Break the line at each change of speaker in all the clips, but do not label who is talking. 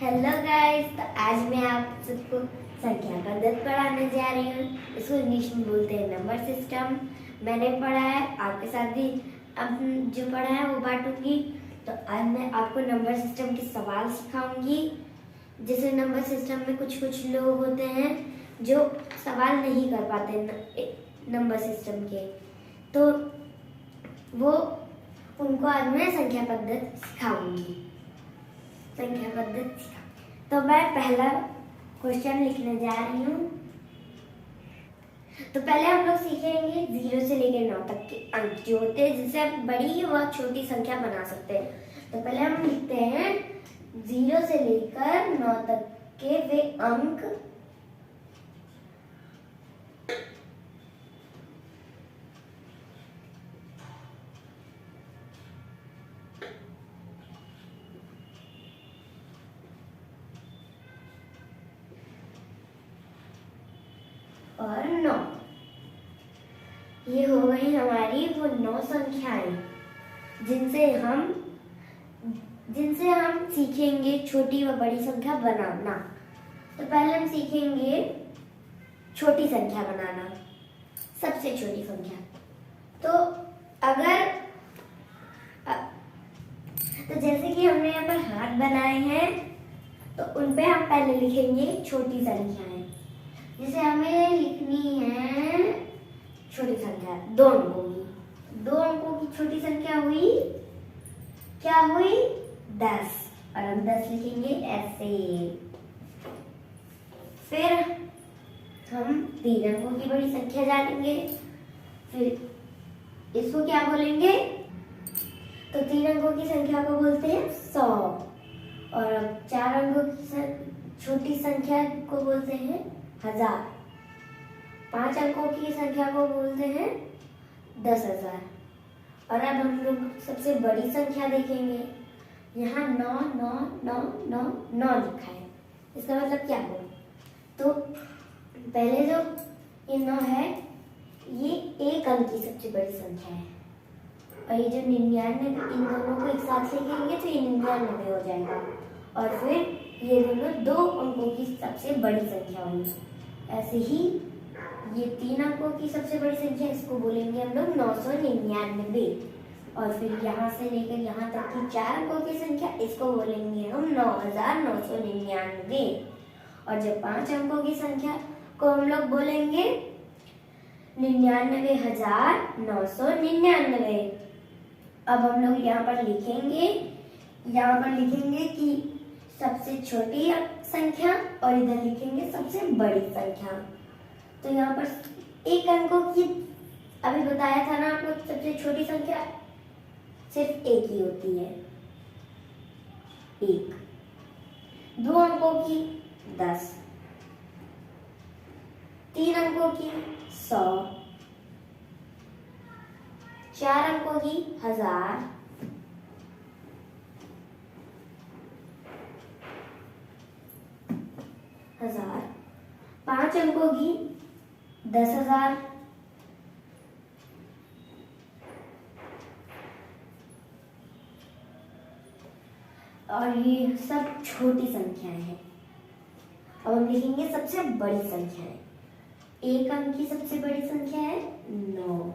Hello guys, तो आज मैं आप सबको संख्या पद्धति पढ़ाने जा रही हूँ। इसको इंग्लिश में बोलते हैं नंबर सिस्टम। मैंने पढ़ा है, आपके साथ भी अब जो पढ़ा है वो बांटूंगी। तो आज मैं आपको नंबर सिस्टम के सवाल सिखाऊंगी। जैसे नंबर सिस्टम में कुछ कुछ लोग होते हैं जो सवाल नहीं कर पाते नंबर सिस्टम के, तो वो उनको आज मैं संख्या पद्धति सिखाऊंगी। संख्या पद्धति तो मैं पहला क्वेश्चन लिखने जा रही हूँ। तो पहले हम लोग सीखेंगे 0 से लेकर 9 तक के अंक जो होते हैं, जिससे आप बड़ी व छोटी संख्या बना सकते हैं। तो पहले हम लिखते हैं 0 से लेकर 9 तक के वे अंक और 9। ये हो गई हमारी वो 9 संख्याएं जिनसे हम सीखेंगे छोटी व बड़ी संख्या बनाना। तो पहले हम सीखेंगे छोटी संख्या बनाना, सबसे छोटी संख्या। तो जैसे कि हमने यहाँ पर हाथ बनाए हैं, तो उन पे हम पहले लिखेंगे छोटी संख्याएं। जैसे हमें लिखनी है छोटी संख्या 2 अंकों की। 2 अंकों की छोटी संख्या हुई, क्या हुई? 10। और हम 10 लिखेंगे ऐसे। फिर हम 3 अंकों की बड़ी संख्या जानेंगे। फिर इसको क्या बोलेंगे? तो 3 अंकों की संख्या को बोलते हैं 100। और अब 4 अंकों की छोटी संख्या को बोलते हैं 1000। 5 अंकों की संख्या को बोलते हैं 10,000। और अब हम लोग सबसे बड़ी संख्या देखेंगे। यहाँ 9 9 9 9 9 लिखा है। इसका मतलब क्या हुआ? तो पहले जो ये 9 है, ये 1 अंक की सबसे बड़ी संख्या है। और ये जो 99, इन दोनों को एक साथ लिखेंगे तो ये 99 हो जाएगा। और फिर ये दोनों 2 अंकों की सबसे बड़ी संख्या होगी। ऐसे ही ये 3 अंकों की सबसे बड़ी संख्या, इसको बोलेंगे हम लोग 999। और फिर यहाँ से लेकर यहाँ तक की 4 अंकों की संख्या, इसको बोलेंगे हम 9999। और जब 5 अंकों की संख्या को हम लोग बोलेंगे 99,999। अब हम लोग यहाँ पर लिखेंगे कि सबसे छोटी संख्या, और इधर लिखेंगे सबसे बड़ी संख्या। तो यहाँ पर 1 अंकों की, अभी बताया था ना आपको, सबसे छोटी संख्या सिर्फ 1 ही होती है, 1। 2 अंकों की 10, 3 अंकों की 100, 4 अंकों की 1000, 5 अंकों की 10,000, और ये सब छोटी संख्याएं हैं। अब हम लिखेंगे सबसे बड़ी संख्याएं। 1 अंक की सबसे बड़ी संख्या है 9।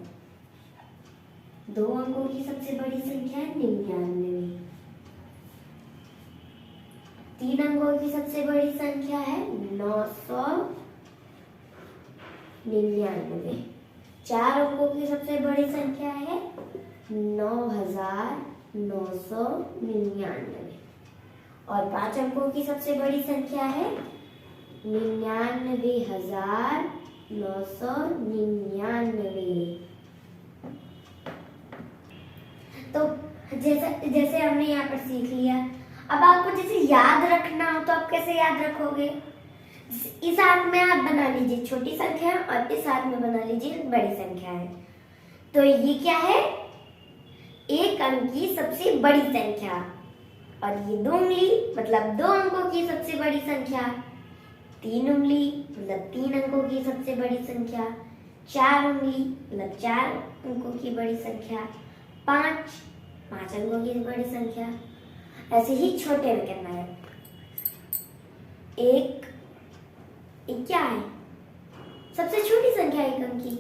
2 अंकों की सबसे बड़ी संख्या है 99। 3 अंकों की सबसे बड़ी संख्या है 999। 4 अंकों की सबसे बड़ी संख्या है 9,999। और 5 अंकों की सबसे बड़ी संख्या है 99,999। तो जैसे हमने यहाँ पर सीख लिया। अब आपको जैसे याद रखना हो तो आप कैसे याद रखोगे? इस हाथ में आप बना लीजिए छोटी संख्या, और इस हाथ में बना लीजिए बड़ी संख्या है। तो ये क्या है? 1 अंक की सबसे बड़ी संख्या। और ये 2 उंगली मतलब 2 अंकों की सबसे बड़ी संख्या। 3 उंगली मतलब 3 अंकों की सबसे बड़ी संख्या। 4 उंगली मतलब 4 अंकों की बड़ी संख्या। 5 अंकों की बड़ी संख्या। ऐसे ही छोटे में करना है। एक एक क्या है, सबसे छोटी संख्या एक अंक की।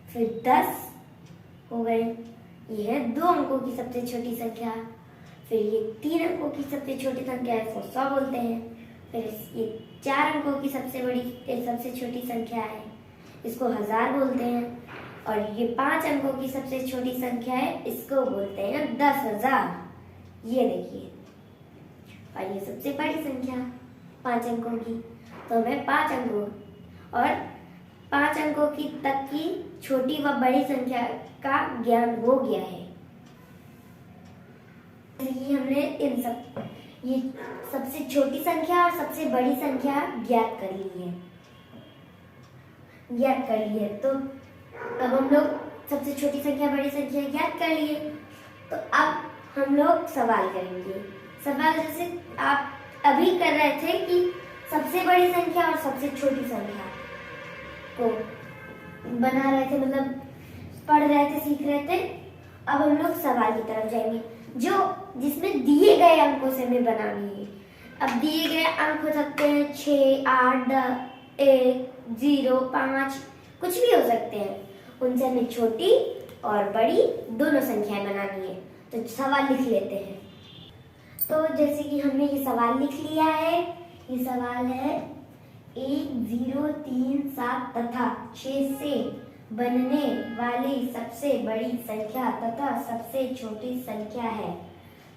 फिर 10 हो गए, ये है 2 अंकों की सबसे छोटी संख्या। फिर ये 3 अंकों की सबसे छोटी संख्या है, इसको 100 बोलते हैं। फिर ये 4 अंकों की सबसे छोटी संख्या है, इसको 1000 बोलते हैं। और ये 5 अंकों की सबसे छोटी संख्या है, इसको बोलते हैं 10,000। ये देखिए, और ये सबसे बड़ी संख्या 5 अंकों की, तो हमें 5 अंकों और 5 अंकों की तक की छोटी व बड़ी संख्या का ज्ञान हो गया है। ये हमने ये सबसे छोटी संख्या और सबसे बड़ी संख्या ज्ञात कर ली है। तो अब हम लोग सबसे छोटी संख्या बड़ी संख्या ज्ञात कर लिए, तो अब हम लोग सवाल करेंगे। सवाल जैसे आप अभी कर रहे थे कि सबसे बड़ी संख्या और सबसे छोटी संख्या को बना रहे थे, मतलब पढ़ रहे थे, सीख रहे थे। अब हम लोग सवाल की तरफ जाएंगे, जिसमें दिए गए अंकों से हमें बनानी है। अब दिए गए अंक हो सकते हैं 6, 8, 10, 1, 0, 5, कुछ भी हो सकते हैं। उनसे हमें छोटी और बड़ी दोनों संख्याएं बनानी है। तो सवाल लिख लेते हैं। तो जैसे कि हमने ये सवाल लिख लिया है, ये सवाल है 1, 0, 3, 7 तथा 6 से बनने वाली सबसे बड़ी संख्या तथा सबसे छोटी संख्या है।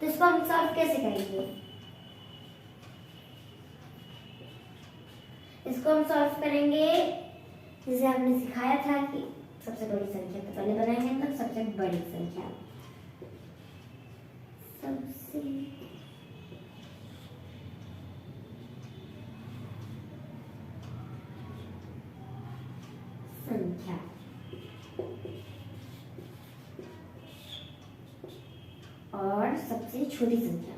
तो इसको हम सॉल्व कैसे करेंगे? इसको हम सॉल्व करेंगे जैसे हमने सिखाया था कि सबसे बड़ी संख्या तो पहले बनाएंगे, तब सबसे बड़ी संख्या। सबसे संख्या और सबसे छोटी संख्या।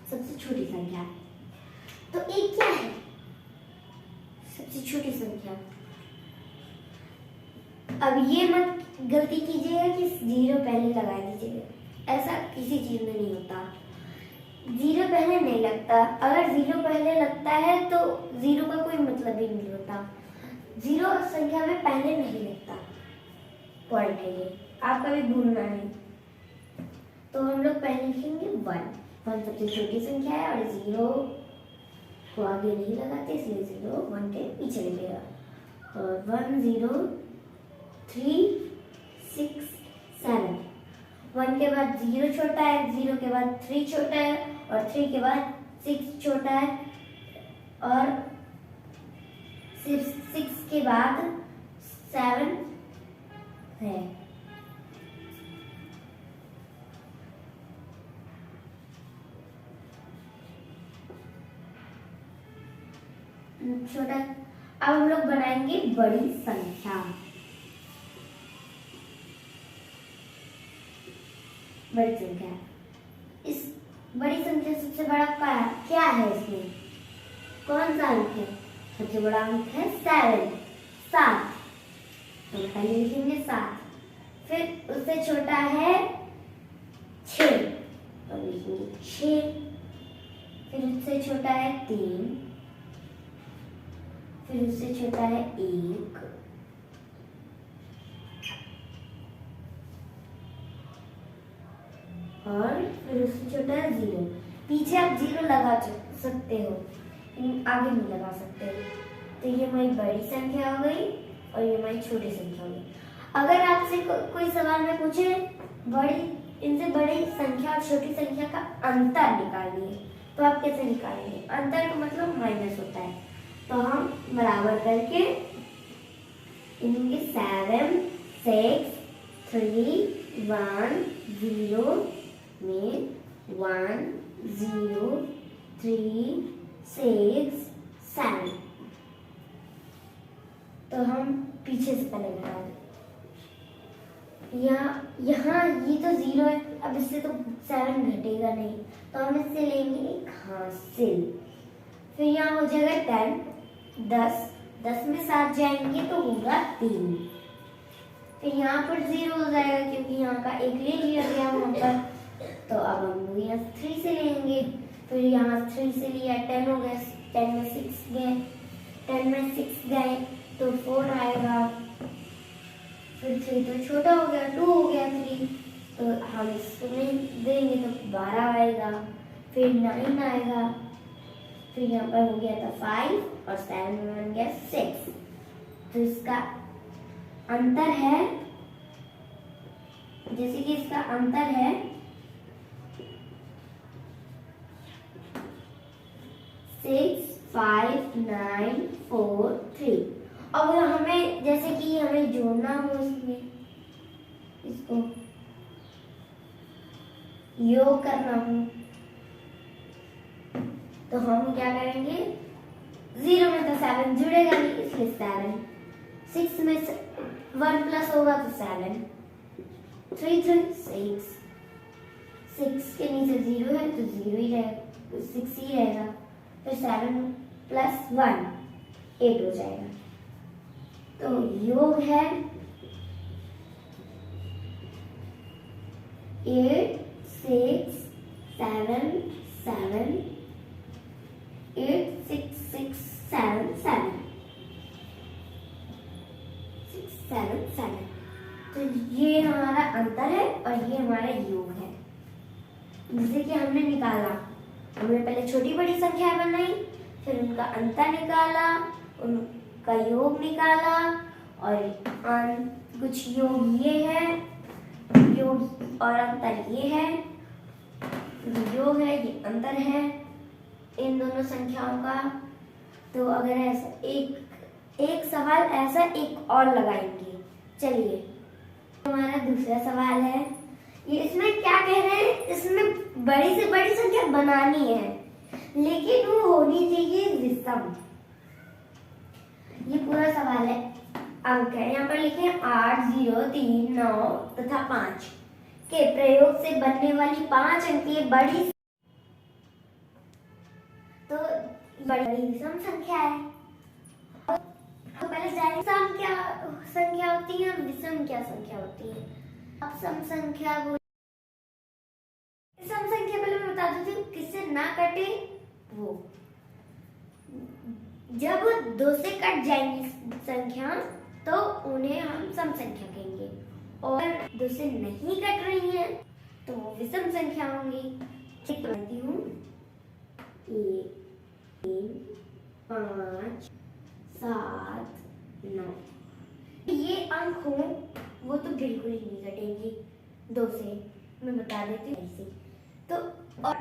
सबसे छोटी संख्या, तो एक क्या है? सबसे छोटी संख्या। अब ये मत गलती कीजिएगा कि 0 पहले लगा दीजिएगा, ऐसा किसी चीज में नहीं होता। 0 पहले नहीं लगता। अगर 0 पहले लगता है तो 0 का कोई मतलब ही नहीं होता। 0 संख्या में पहले नहीं लगता। पॉइंट है ये, आप कभी भूलना नहीं। तो हम लोग पहले लिखेंगे 1 सबसे छोटी संख्या है, और 0 को आगे नहीं लगाते, इसलिए 0 1 के पीछे लिखेगा। और 1 0 3 6 7। 1 के बाद 0 छोटा है, 0 के बाद 3 छोटा है, और 3 के बाद 6 छोटा है, और सिर्फ 6 के बाद 7 है। छोटा। अब हम लोग बनाएंगे बड़ी संख्या। बड़ी संख्या, इस बड़ी संख्या सबसे बड़ा क्या है? इसमें कौन सा अंक है? सबसे बड़ा अंक है 7। तो पहले लिखेंगे 7। फिर उससे छोटा है 6, तो लिखेंगे 6। फिर उससे छोटा है 3। फिर उससे छोटा है 1। और फिर उससे छोटा है 0। पीछे आप 0 लगा सकते हो, आगे नहीं लगा सकते। तो ये हमारी बड़ी संख्या हो गई और ये हमारी छोटी संख्या हो गई। अगर आपसे कोई सवाल में पूछे इनसे बड़ी संख्या और छोटी संख्या का अंतर निकालिए, तो आप कैसे निकालेंगे? अंतर का मतलब माइनस होता है। तो हम बराबर करके इनके 7 6 3 1 0 में 1 0 3 6 7। तो हम पीछे से पहले लगा दें। यहाँ ये तो 0 है, अब इससे तो 7 घटेगा नहीं, तो हम इससे लेंगे एक हासिल। फिर यहाँ हो जाएगा 10 10 10 में 7 जाएंगे तो होगा 3। फिर यहाँ पर 0 हो जाएगा क्योंकि यहाँ का 1 ले लिया गया वहाँ पर। तो अब हम यहाँ 3 से लेंगे, फिर यहाँ 3 से लिया 10 हो गया, 10 में 6 गए, 10 में 6 गए तो 4 आएगा। फिर 3 तो छोटा हो गया, 2 हो गया 3, तो हम इसमें देंगे तो 12 आएगा। फिर 9 आएगा, फिर यहाँ पर हो गया था 5 और 7 में बन गया 6। तो इसका अंतर है, जैसे कि इसका अंतर है 6, 5, 9, 4, 3। अब हमें जैसे कि हमें जोड़ना हो इसमें, इसको योग करना हो तो हम क्या करेंगे, 0 में तो 7 जुड़ेगा नहीं इसलिए 7, 6 में 1 प्लस होगा तो 7, 3 3 6, 6 के नीचे 0 है तो 0 ही रहेगा, 6 ही रहेगा। फिर 7 प्लस 1 8 हो जाएगा। तो योग है 8 6 7 7 8 6 6 7 7 6 7 7। तो ये हमारा अंतर है और ये हमारा योग है। जैसे कि हमने निकाला, हमने पहले छोटी बड़ी संख्या बनाई, फिर उनका अंतर निकाला, उनका योग निकाला, और कुछ योग ये है, योग और अंतर ये है, योग है ये अंतर है इन दोनों संख्याओं का। तो अगर ऐसा एक सवाल ऐसा एक और लगाएंगे। चलिए हमारा दूसरा सवाल है, ये इसमें क्या कह रहे हैं, इसमें बड़ी से बड़ी संख्या बनानी है लेकिन वो होनी चाहिए विषम। ये पूरा सवाल है, अंक है, यहाँ पर लिखे 8 0 3 9 तथा 5 के प्रयोग से बनने वाली 5 अंकीय बड़ी, तो बड़ी विषम संख्या है। तो पहले जानिए सम क्या संख्या होती है और विषम क्या संख्या होती है। अब सम संख्या सम संख्या पहले मैं बता देती हूँ किससे ना कटे वो, जब 2 से कट जाएंगी संख्या तो उन्हें हम सम संख्या कहेंगे, और 2 से नहीं कट रही हैं तो वो विषम संख्या होंगी। ठीक करती हूँ, 1 3 5 7 9, ये अंक हो वो तो बिल्कुल ही नहीं कटेंगे 2 से, मैं बता देती हूँ ऐसे। तो और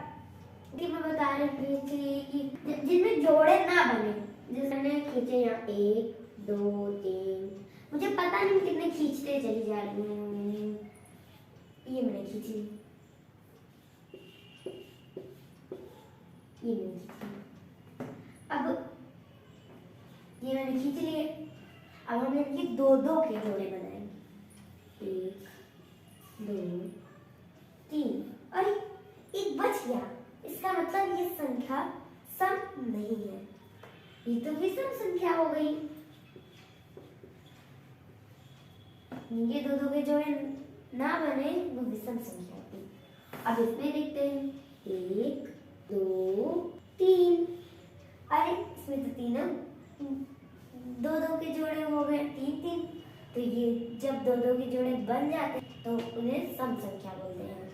मैं बता रही थी कि जिनमें जोड़े ना बने, जैसे मैंने खींचे यहाँ 1 2 3, मुझे पता नहीं कितने खींचते चली जा रही हूँ, ये मैंने खींची, ये मैंने खींची, अब ये मैंने खींच लिए। अब हम इनके 2-2 के जोड़े बनाएंगे, 1 2 3, और एक बच गया, इसका मतलब ये संख्या सम नहीं है, ये तो विषम संख्या हो गई। ये 2-2 के जोड़े ना बने वो विषम संख्या होती। अब इसमें देखते हैं 1 2 3, अरे इसमें तो तीनों 2-2 के जोड़े हो गए 3-3, तो ये जब 2-2 के जोड़े बन जाते हैं तो उन्हें सम संख्या बोलते हैं।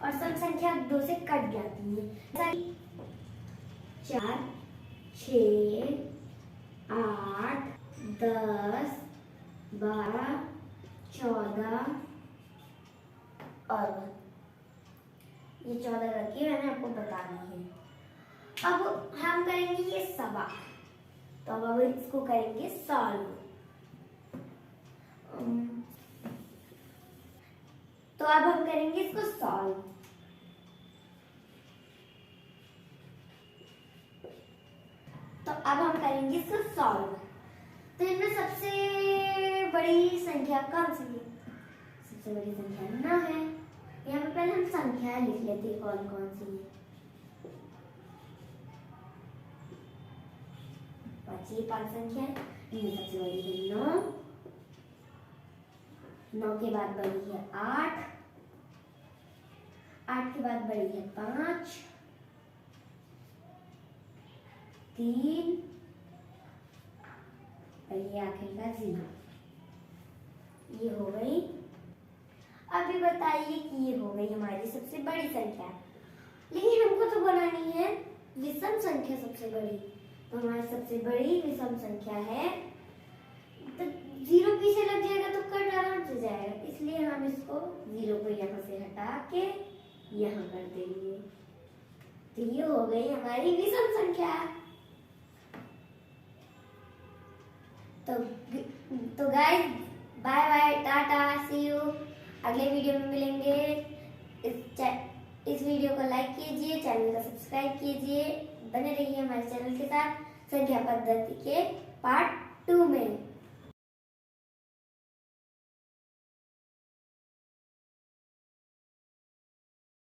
और सम संख्या 2 से कट जाती है, 4 6 8 10 12 14 और ये 14 करके मैंने आपको बता दी है। अब हम करेंगे ये सवा, तो अब इसको करेंगे सॉल्व। तो अब हम करेंगे इसको सॉल्व। तो अब हम करेंगे इसको सॉल्व। तो इनमें सबसे बड़ी संख्या कौन सी है? सबसे बड़ी संख्या 9 है। यहाँ पे पहले हम संख्या लिख लेते हैं कौन कौन सी है। 5, ये 5 संख्या है। इनमें सबसे बड़ी है 9, 9 के बाद बड़ी है 8, 8 के बाद बड़ी है 5, 3 और ये आखिर का 0। ये हो गई। अभी बताइए कि ये हो गई हमारी सबसे बड़ी संख्या, लेकिन हमको तो बनानी है विषम संख्या सबसे बड़ी। तो हमारी सबसे बड़ी विषम संख्या है, तो 0 पीछे लग जाएगा तो कट आराम से जाएगा, इसलिए हम इसको 0 को यहाँ से हटा के यहाँ कर देंगे। तो ये हो गई हमारी विषम संख्या। तो guys, bye bye, tata, see you. अगले वीडियो में मिलेंगे। इस वीडियो को लाइक कीजिए, चैनल को सब्सक्राइब कीजिए, बने रहिए हमारे चैनल के साथ संख्या पद्धति के पार्ट 2 में।